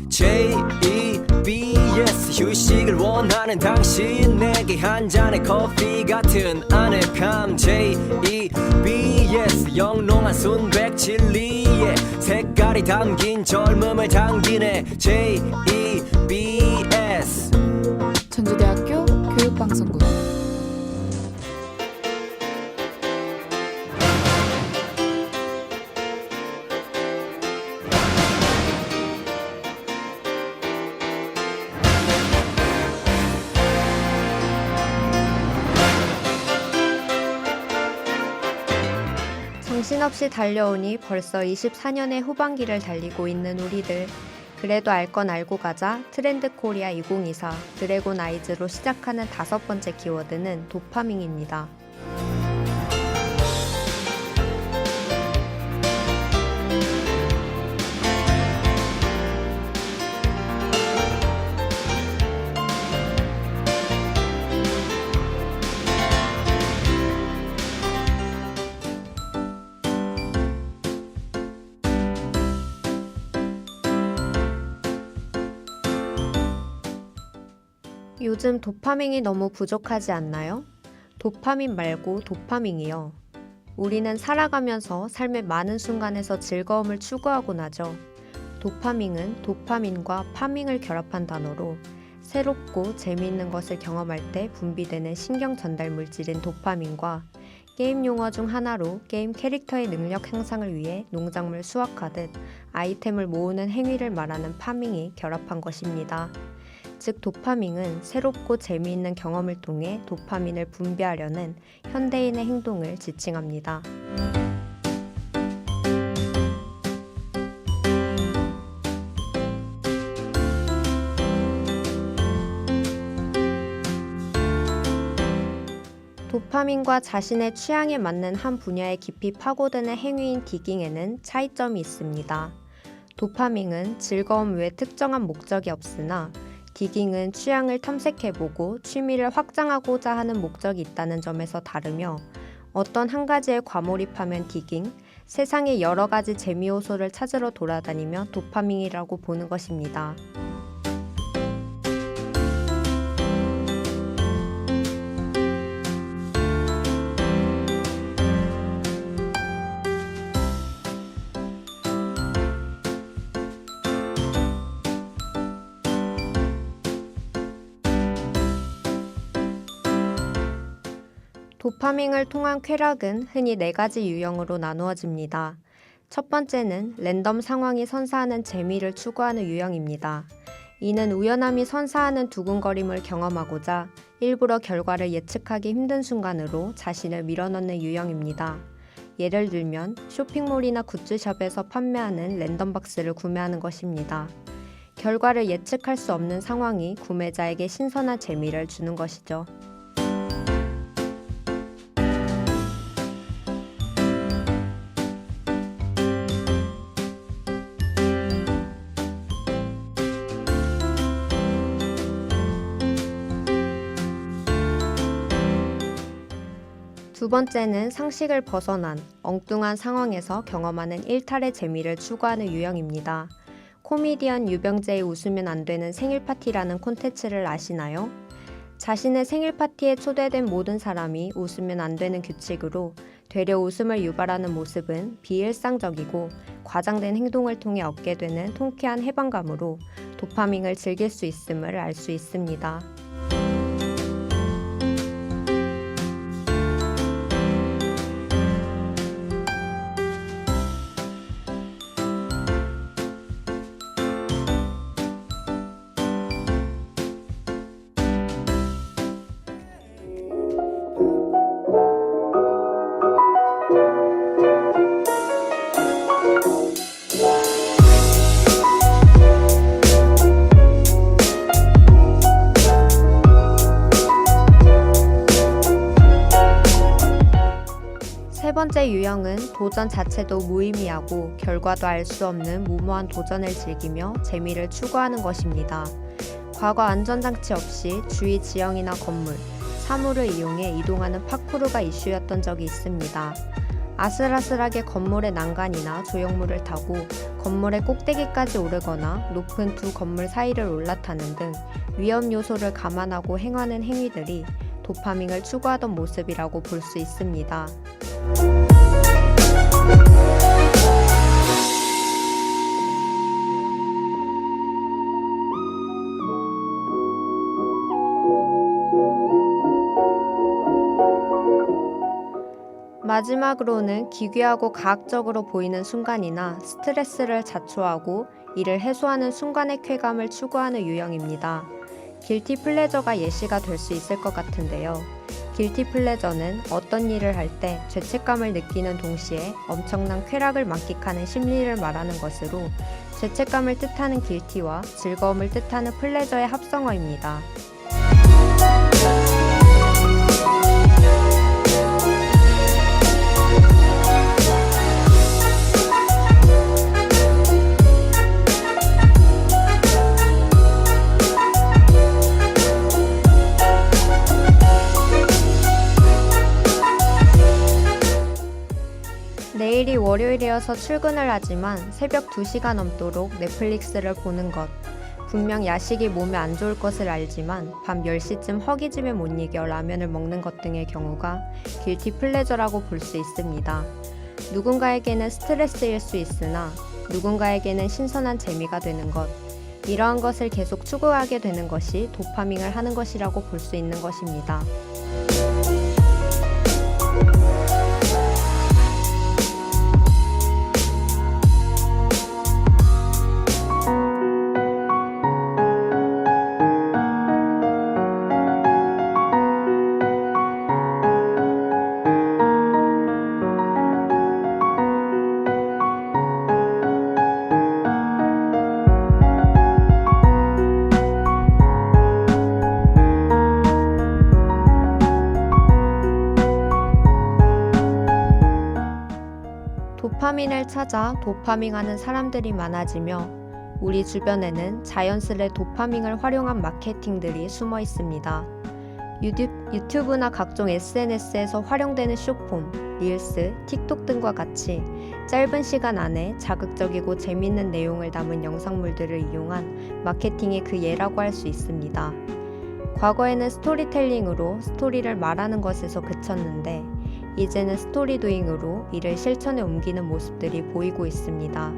JEBS 휴식을 원하는 당신 내게 한 잔의 커피 같은 아늑함 JEBS 영롱한 순백칠리에 색깔이 담긴 젊음을 당기네 JEBS 전주대학교 교육방송국. 정신없이 달려오니 벌써 24년의 후반기를 달리고 있는 우리들. 그래도 알 건 알고 가자. 트렌드 코리아 2024 드래곤 아이즈로 시작하는 5번째 키워드는 도파민입니다. 요즘 도파민이 너무 부족하지 않나요? 도파민 말고 도파민이요. 우리는 살아가면서 삶의 많은 순간에서 즐거움을 추구하곤 하죠. 도파민은 도파민과 파밍을 결합한 단어로 새롭고 재미있는 것을 경험할 때 분비되는 신경 전달 물질인 도파민과 게임 용어 중 하나로 게임 캐릭터의 능력 향상을 위해 농작물 수확하듯 아이템을 모으는 행위를 말하는 파밍이 결합한 것입니다. 즉 도파민은 새롭고 재미있는 경험을 통해 도파민을 분비하려는 현대인의 행동을 지칭합니다. 도파민과 자신의 취향에 맞는 한 분야에 깊이 파고드는 행위인 디깅에는 차이점이 있습니다. 도파민은 즐거움 외에 특정한 목적이 없으나 디깅은 취향을 탐색해보고 취미를 확장하고자 하는 목적이 있다는 점에서 다르며 어떤 한 가지에 과몰입하면 디깅, 세상의 여러 가지 재미 요소를 찾으러 돌아다니며 도파민이라고 보는 것입니다. 도파민을 통한 쾌락은 흔히 4가지 유형으로 나누어집니다. 첫 번째는 랜덤 상황이 선사하는 재미를 추구하는 유형입니다. 이는 우연함이 선사하는 두근거림을 경험하고자 일부러 결과를 예측하기 힘든 순간으로 자신을 밀어넣는 유형입니다. 예를 들면 쇼핑몰이나 굿즈숍에서 판매하는 랜덤박스를 구매하는 것입니다. 결과를 예측할 수 없는 상황이 구매자에게 신선한 재미를 주는 것이죠. 두 번째는 상식을 벗어난 엉뚱한 상황에서 경험하는 일탈의 재미를 추구하는 유형입니다. 코미디언 유병재의 웃으면 안 되는 생일 파티라는 콘텐츠를 아시나요? 자신의 생일 파티에 초대된 모든 사람이 웃으면 안 되는 규칙으로 되려 웃음을 유발하는 모습은 비일상적이고 과장된 행동을 통해 얻게 되는 통쾌한 해방감으로 도파민을 즐길 수 있음을 알 수 있습니다. 세 번째 유형은 도전 자체도 무의미하고 결과도 알 수 없는 무모한 도전을 즐기며 재미를 추구하는 것입니다. 과거 안전장치 없이 주위 지형이나 건물, 사물을 이용해 이동하는 파쿠르가 이슈였던 적이 있습니다. 아슬아슬하게 건물의 난간이나 조형물을 타고 건물의 꼭대기까지 오르거나 높은 두 건물 사이를 올라타는 등 위험 요소를 감안하고 행하는 행위들이 도파민을 추구하던 모습이라고 볼 수 있습니다. 마지막으로는 기괴하고 과학적으로 보이는 순간이나 스트레스를 자초하고 이를 해소하는 순간의 쾌감을 추구하는 유형입니다. 길티 플레저가 예시가 될 수 있을 것 같은데요. 길티 플레저는 어떤 일을 할 때 죄책감을 느끼는 동시에 엄청난 쾌락을 만끽하는 심리를 말하는 것으로 죄책감을 뜻하는 길티와 즐거움을 뜻하는 플레저의 합성어입니다. 내일이 월요일이어서 출근을 하지만 새벽 2시가 넘도록 넷플릭스를 보는 것. 분명 야식이 몸에 안 좋을 것을 알지만 밤 10시쯤 허기짐에 못 이겨 라면을 먹는 것 등의 경우가 길티 플레저라고 볼 수 있습니다. 누군가에게는 스트레스일 수 있으나 누군가에게는 신선한 재미가 되는 것. 이러한 것을 계속 추구하게 되는 것이 도파민을 하는 것이라고 볼 수 있는 것입니다. 도파민을 찾아 도파밍하는 사람들이 많아지며 우리 주변에는 자연스레 도파민을 활용한 마케팅들이 숨어 있습니다. 유튜브나 각종 SNS에서 활용되는 숏폼, 릴스, 틱톡 등과 같이 짧은 시간 안에 자극적이고 재밌는 내용을 담은 영상물들을 이용한 마케팅의 그 예라고 할 수 있습니다. 과거에는 스토리텔링으로 스토리를 말하는 것에서 그쳤는데 이제는 스토리도잉으로 이를 실천에 옮기는 모습들이 보이고 있습니다.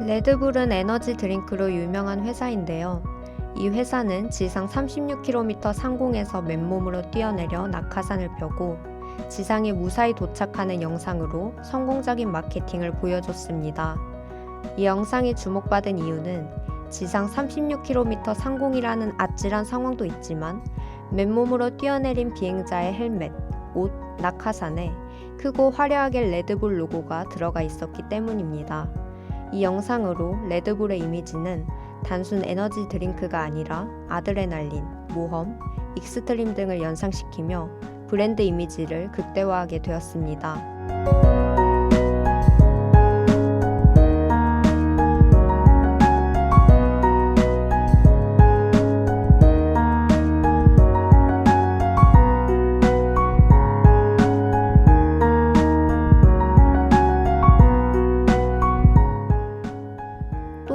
레드불은 에너지 드링크로 유명한 회사인데요. 이 회사는 지상 36km 상공에서 맨몸으로 뛰어내려 낙하산을 펴고 지상에 무사히 도착하는 영상으로 성공적인 마케팅을 보여줬습니다. 이 영상이 주목받은 이유는 지상 36km 상공이라는 아찔한 상황도 있지만 맨몸으로 뛰어내린 비행자의 헬멧, 옷, 낙하산에 크고 화려하게 레드불 로고가 들어가 있었기 때문입니다. 이 영상으로 레드불의 이미지는 단순 에너지 드링크가 아니라 아드레날린, 모험, 익스트림 등을 연상시키며 브랜드 이미지를 극대화하게 되었습니다.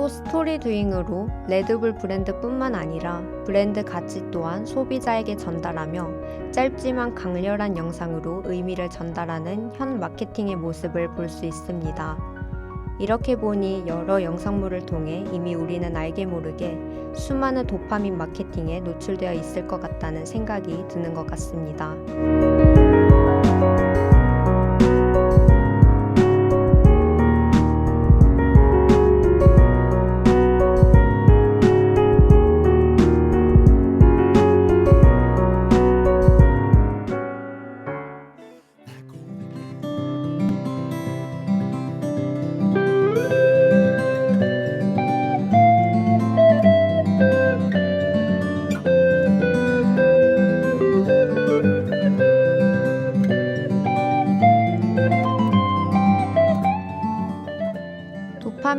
스토리도잉으로 레드불 브랜드뿐만 아니라 브랜드 가치 또한 소비자에게 전달하며 짧지만 강렬한 영상으로 의미를 전달하는 현 마케팅의 모습을 볼 수 있습니다. 이렇게 보니 여러 영상물을 통해 이미 우리는 알게 모르게 수많은 도파민 마케팅에 노출되어 있을 것 같다는 생각이 드는 것 같습니다.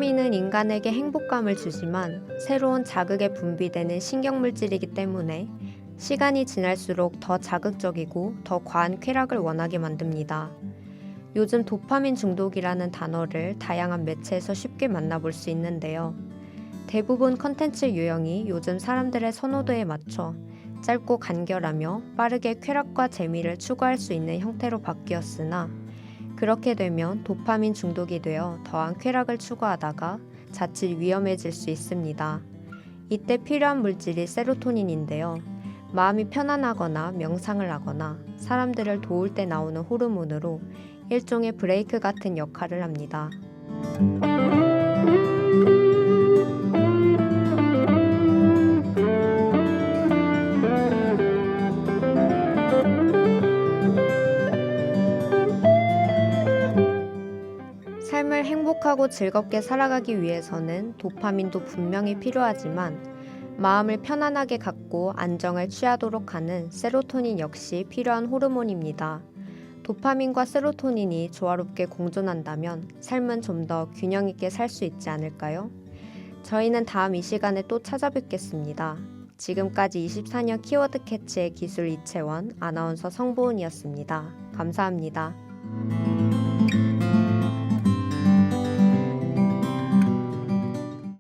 도파민은 인간에게 행복감을 주지만 새로운 자극에 분비되는 신경물질이기 때문에 시간이 지날수록 더 자극적이고 더 과한 쾌락을 원하게 만듭니다. 요즘 도파민 중독이라는 단어를 다양한 매체에서 쉽게 만나볼 수 있는데요. 대부분 컨텐츠 유형이 요즘 사람들의 선호도에 맞춰 짧고 간결하며 빠르게 쾌락과 재미를 추구할 수 있는 형태로 바뀌었으나 그렇게 되면 도파민 중독이 되어 더한 쾌락을 추구하다가 자칫 위험해질 수 있습니다. 이때 필요한 물질이 세로토닌인데요. 마음이 편안하거나 명상을 하거나 사람들을 도울 때 나오는 호르몬으로 일종의 브레이크 같은 역할을 합니다. 삶을 행복하고 즐겁게 살아가기 위해서는 도파민도 분명히 필요하지만 마음을 편안하게 갖고 안정을 취하도록 하는 세로토닌 역시 필요한 호르몬입니다. 도파민과 세로토닌이 조화롭게 공존한다면 삶은 좀 더 균형 있게 살 수 있지 않을까요? 저희는 다음 이 시간에 또 찾아뵙겠습니다. 지금까지 24년 키워드 캐치의 기술 이채원, 아나운서 성보은이었습니다. 감사합니다.